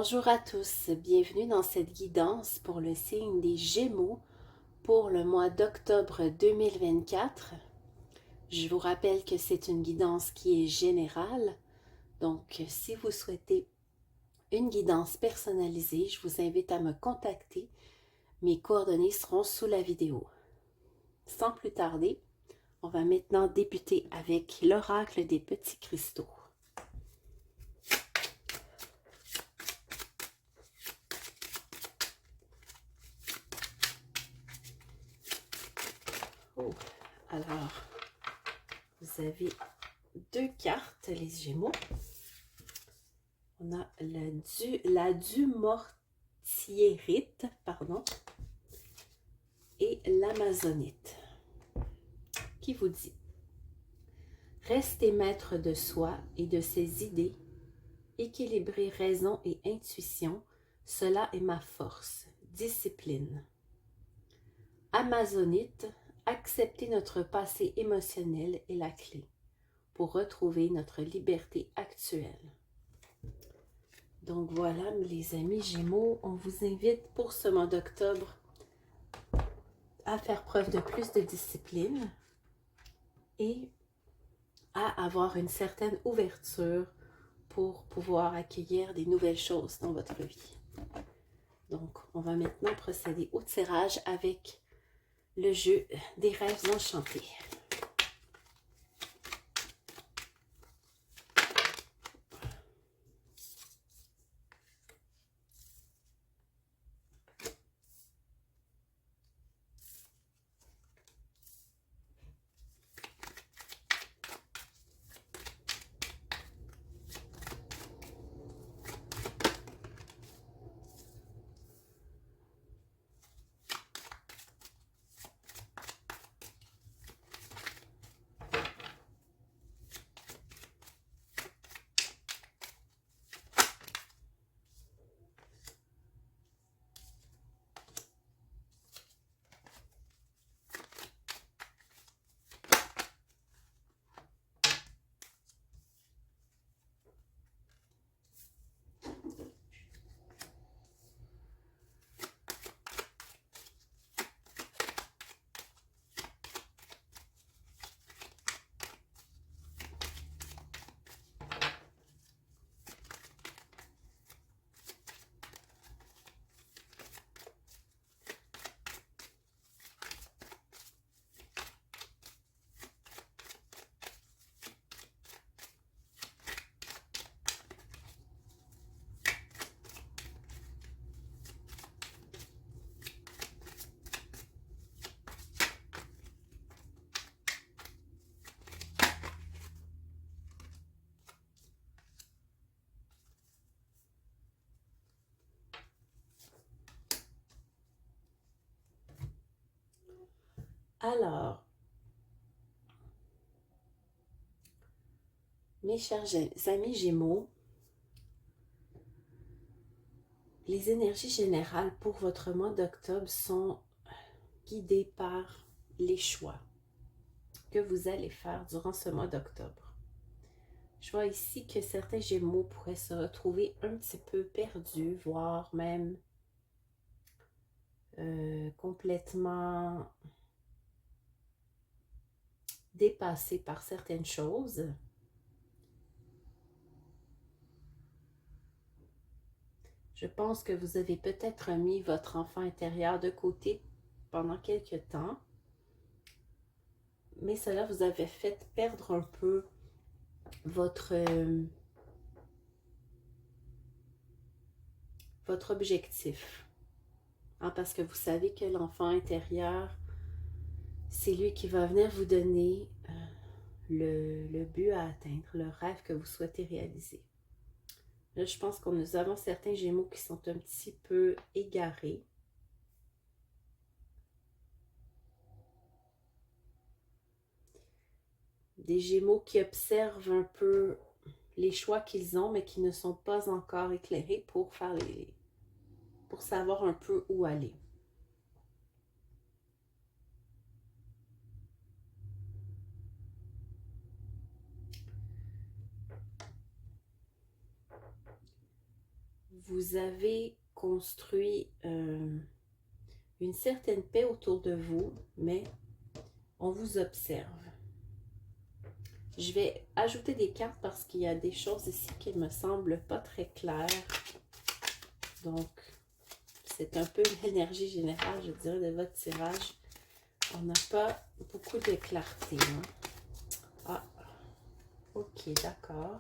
Bonjour à tous, bienvenue dans cette guidance pour le signe des Gémeaux pour le mois d'octobre 2024. Je vous rappelle que c'est une guidance qui est générale, donc si vous souhaitez une guidance personnalisée, je vous invite à me contacter. Mes coordonnées seront sous la vidéo. Sans plus tarder, on va maintenant débuter avec l'oracle des petits cristaux. Oh, alors, vous avez deux cartes, les Gémeaux. On a la dumortierite, pardon, et l'amazonite, qui vous dit: restez maître de soi et de ses idées, équilibrez raison et intuition, cela est ma force, discipline. Amazonite, accepter notre passé émotionnel est la clé pour retrouver notre liberté actuelle. Donc voilà, les amis Gémeaux, on vous invite pour ce mois d'octobre à faire preuve de plus de discipline et à avoir une certaine ouverture pour pouvoir accueillir des nouvelles choses dans votre vie. Donc, on va maintenant procéder au tirage avec le jeu des rêves enchantés. Alors, mes chers amis Gémeaux, les énergies générales pour votre mois d'octobre sont guidées par les choix que vous allez faire durant ce mois d'octobre. Je vois ici que certains Gémeaux pourraient se retrouver un petit peu perdus, voire même complètement dépassés par certaines choses. Je pense que vous avez peut-être mis votre enfant intérieur de côté pendant quelque temps, mais cela vous avait fait perdre un peu votre objectif. Hein, parce que vous savez que l'enfant intérieur, c'est lui qui va venir vous donner le but à atteindre, le rêve que vous souhaitez réaliser. Là, je pense que nous avons certains Gémeaux qui sont un petit peu égarés. Des Gémeaux qui observent un peu les choix qu'ils ont, mais qui ne sont pas encore éclairés pour savoir un peu où aller. vous avez construit une certaine paix autour de vous, mais on vous observe. Je vais ajouter des cartes parce qu'il y a des choses ici qui ne me semblent pas très claires. Donc, c'est un peu l'énergie générale, je dirais, de votre tirage. On n'a pas beaucoup de clarté. Hein? Ah, ok, d'accord.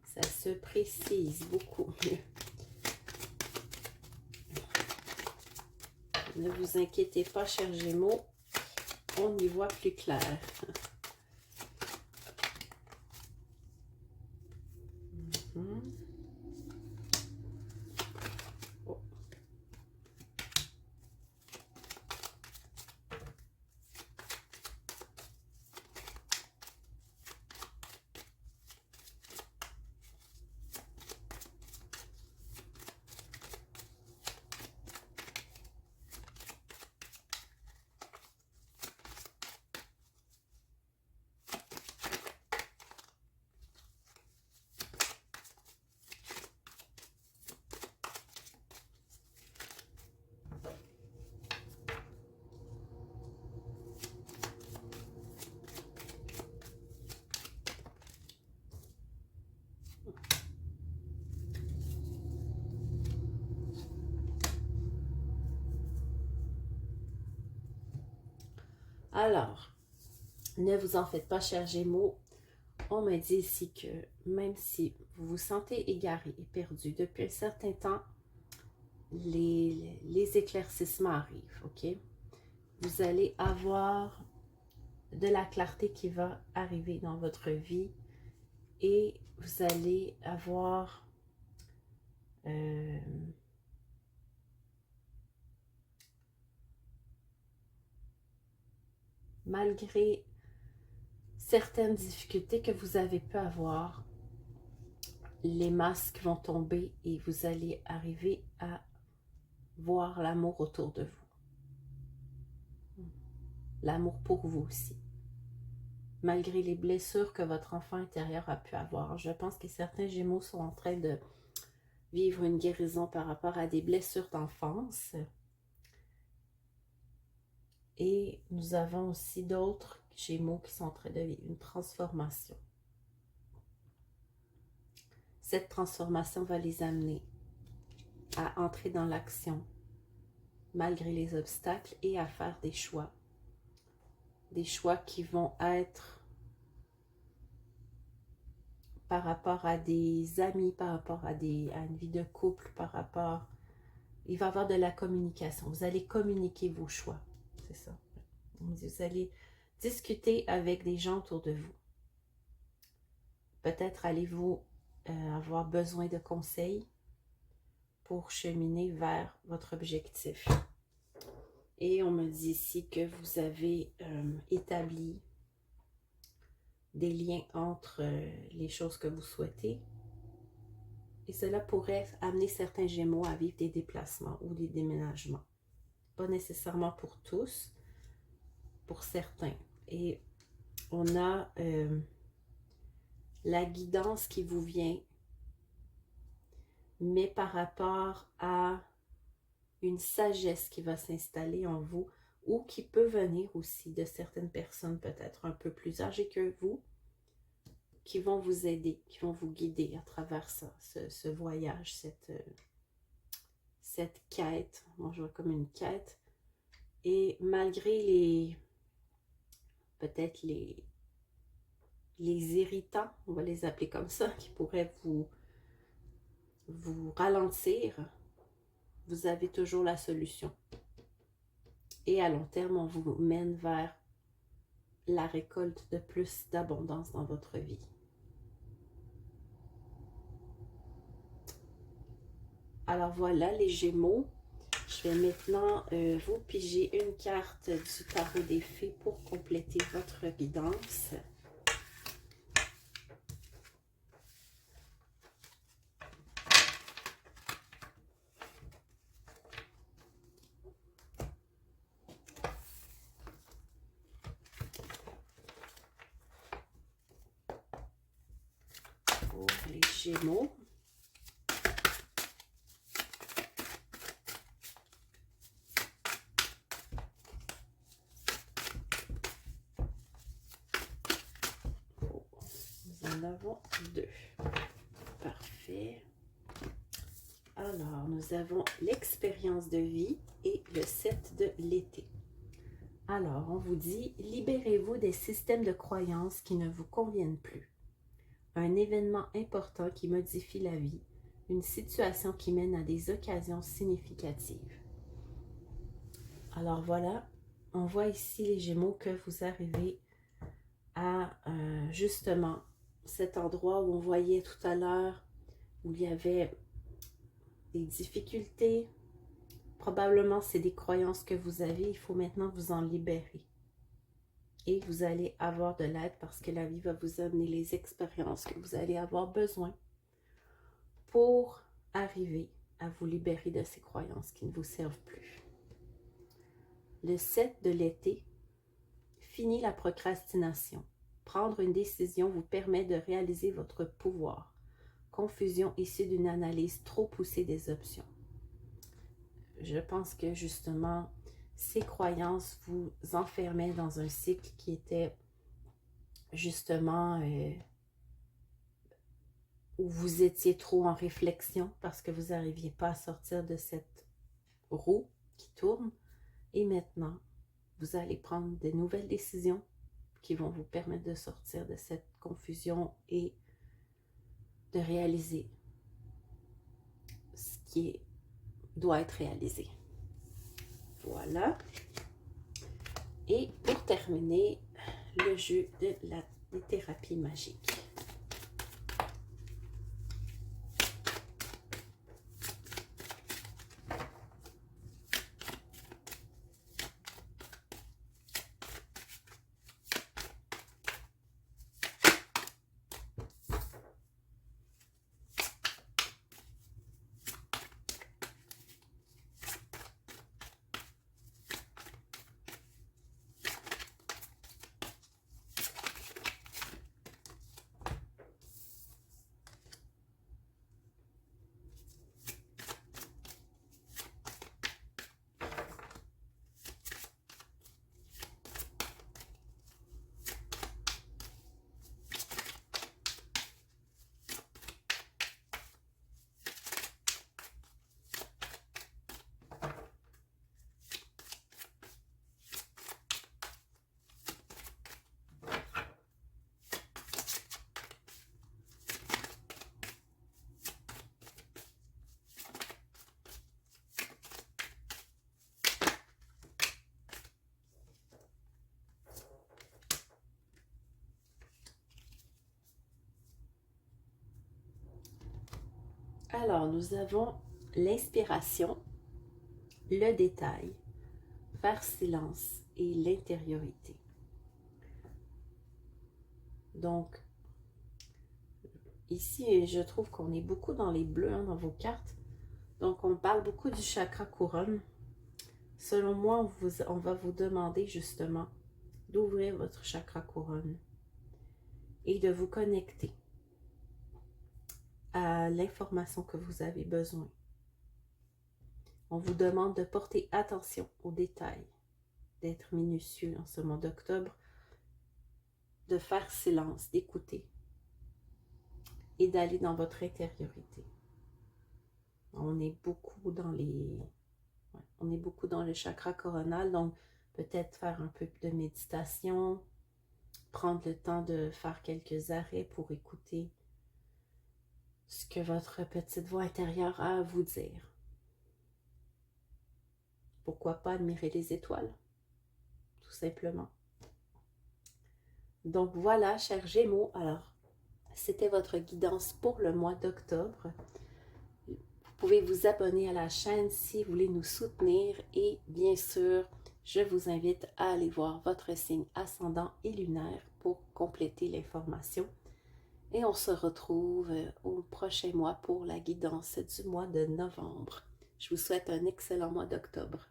Ça se précise beaucoup mieux. Ne vous inquiétez pas, chers Gémeaux, on y voit plus clair. Oh. Alors, ne vous en faites pas, chers Gémeaux. On me dit ici que même si vous vous sentez égaré et perdu depuis un certain temps, les éclaircissements arrivent, ok? Vous allez avoir de la clarté qui va arriver dans votre vie et vous allez avoir malgré certaines difficultés que vous avez pu avoir, les masques vont tomber et vous allez arriver à voir l'amour autour de vous. L'amour pour vous aussi. Malgré les blessures que votre enfant intérieur a pu avoir. Je pense que certains Gémeaux sont en train de vivre une guérison par rapport à des blessures d'enfance. Et nous avons aussi d'autres Gémeaux qui sont en train de vivre une transformation. Cette transformation va les amener à entrer dans l'action malgré les obstacles et à faire des choix. Des choix qui vont être par rapport à des amis, par rapport à une vie de couple, par rapport... Il va y avoir de la communication. Vous allez communiquer vos choix. C'est ça. Vous allez discuter avec des gens autour de vous. Peut-être allez-vous avoir besoin de conseils pour cheminer vers votre objectif. Et on me dit ici que vous avez établi des liens entre les choses que vous souhaitez. Et cela pourrait amener certains Gémeaux à vivre des déplacements ou des déménagements. Pas nécessairement pour tous, pour certains. Et on a la guidance qui vous vient, mais par rapport à une sagesse qui va s'installer en vous ou qui peut venir aussi de certaines personnes peut-être un peu plus âgées que vous, qui vont vous aider, qui vont vous guider à travers ça, ce voyage, cette quête. Moi, je vois comme une quête. Et malgré peut-être les irritants, on va les appeler comme ça, qui pourraient vous ralentir, vous avez toujours la solution. Et à long terme, on vous mène vers la récolte de plus d'abondance dans votre vie. Alors voilà les Gémeaux, Je vais maintenant vous piger une carte du tarot des fées pour compléter votre guidance. Pour les Gémeaux. Nous en avons 2. Parfait. Alors, nous avons l'expérience de vie et le 7 de l'été. Alors, on vous dit, libérez-vous des systèmes de croyances qui ne vous conviennent plus. Un événement important qui modifie la vie, une situation qui mène à des occasions significatives. Alors voilà, on voit ici les Gémeaux que vous arrivez à justement cet endroit où on voyait tout à l'heure, où il y avait des difficultés. Probablement c'est des croyances que vous avez, il faut maintenant vous en libérer. Et vous allez avoir de l'aide parce que la vie va vous amener les expériences que vous allez avoir besoin pour arriver à vous libérer de ces croyances qui ne vous servent plus. Le 7 de l'été, fini la procrastination. Prendre une décision vous permet de réaliser votre pouvoir. Confusion issue d'une analyse trop poussée des options. Je pense que justement, ces croyances vous enfermaient dans un cycle qui était justement où vous étiez trop en réflexion parce que vous n'arriviez pas à sortir de cette roue qui tourne. Et maintenant, vous allez prendre de nouvelles décisions qui vont vous permettre de sortir de cette confusion et de réaliser ce qui doit être réalisé. Voilà. Et pour terminer, le jeu de la thérapie magique. Alors, nous avons l'inspiration, le détail, faire silence et l'intériorité. Donc, ici, je trouve qu'on est beaucoup dans les bleus dans vos cartes. Donc, on parle beaucoup du chakra couronne. Selon moi, on va vous demander justement d'ouvrir votre chakra couronne et de vous connecter à l'information que vous avez besoin. On vous demande de porter attention aux détails, d'être minutieux en ce mois d'octobre, de faire silence, d'écouter et d'aller dans votre intériorité. On est beaucoup dans le chakra coronal, donc peut-être faire un peu de méditation, prendre le temps de faire quelques arrêts pour écouter ce que votre petite voix intérieure a à vous dire. Pourquoi pas admirer les étoiles, tout simplement. Donc voilà, chers Gémeaux, alors c'était votre guidance pour le mois d'octobre. Vous pouvez vous abonner à la chaîne si vous voulez nous soutenir et bien sûr, je vous invite à aller voir votre signe ascendant et lunaire pour compléter l'information. Et on se retrouve au prochain mois pour la guidance du mois de novembre. Je vous souhaite un excellent mois d'octobre.